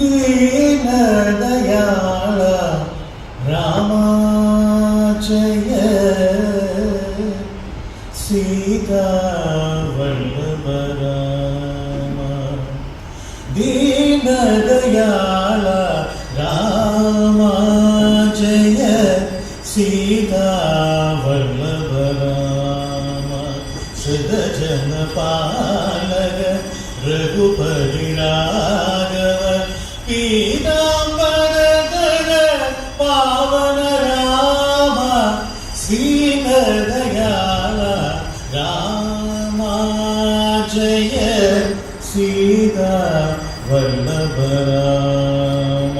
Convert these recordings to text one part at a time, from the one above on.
ദീനദയാള രാമ ജയ സീതാ വല്ലഭ രാമ ദീനദയാള രാമ ജയ സീതാ വല്ലഭ രാമ ശ്രുതജന പാലക രഘുപതി രാഘവ പീതാംബരധര പാവന രാമ ദീനദയാള രാമ ജയ സീതാ വല്ലഭ രാമ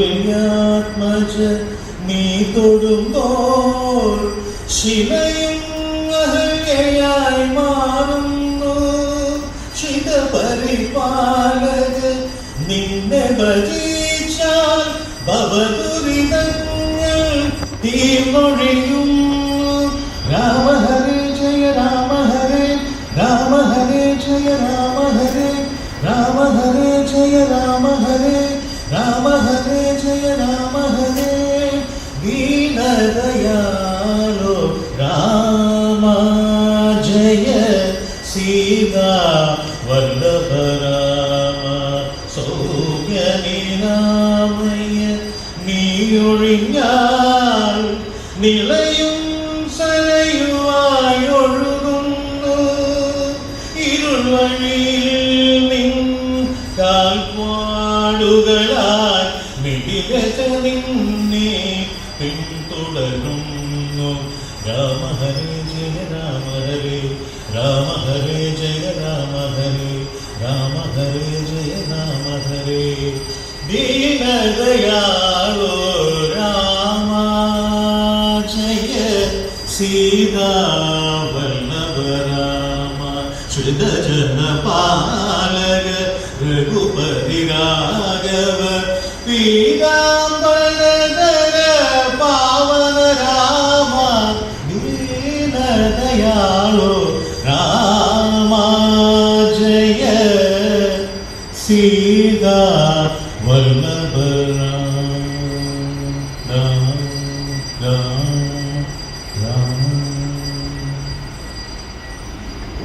കൗസല്യാത്മജ നീ തൊടുമ്പോൾ ശിലയും അഹല്യയായി മാറുന്നു പരിപാലക നിന്നെ ഭജിച്ചാൽ ഭവദുരിതങ്ങൾ തീർന്നൊഴിയും രാമ ഹരേ ജയ രാമ ഹരേ രാമ ഹരേ ജയ രാമ ഹരേ രാമ ഹരേ ജയ രാമ ഹരേ രാമ ഹരേ ജയ രാമ ഹരേ ദീനദയാളോ രാമ ജയ സീതാ വല്ലഭ രാമ സൗമ്യനിരാമയ നീയൊഴിഞ്ഞാൽ നിളയും സരയുവായി ഒഴുകുന്നു ഇരുൾ വഴിയിൽ നിൻ കാൽപ്പാടുകളാൽ മിഴിരച നിന്നെ പിന്തുടരുന്നു രാമ ഹരേ ജയ രാമ ഹരേ രാമ ഹരേ ജയ രാമ ഹരേ രാമ ഹരേ ജയ രാമ ഹരേ ദീനദയാളോ രാമ ജയ സീതാ വല്ലഭ രാമ ശ്രുതജന പാലക രഘുപതി രാഘവ പീതാംബരധര പാവന രാമ ദീനദയാളോ രാമ ജയ സീതാ വല്ലഭ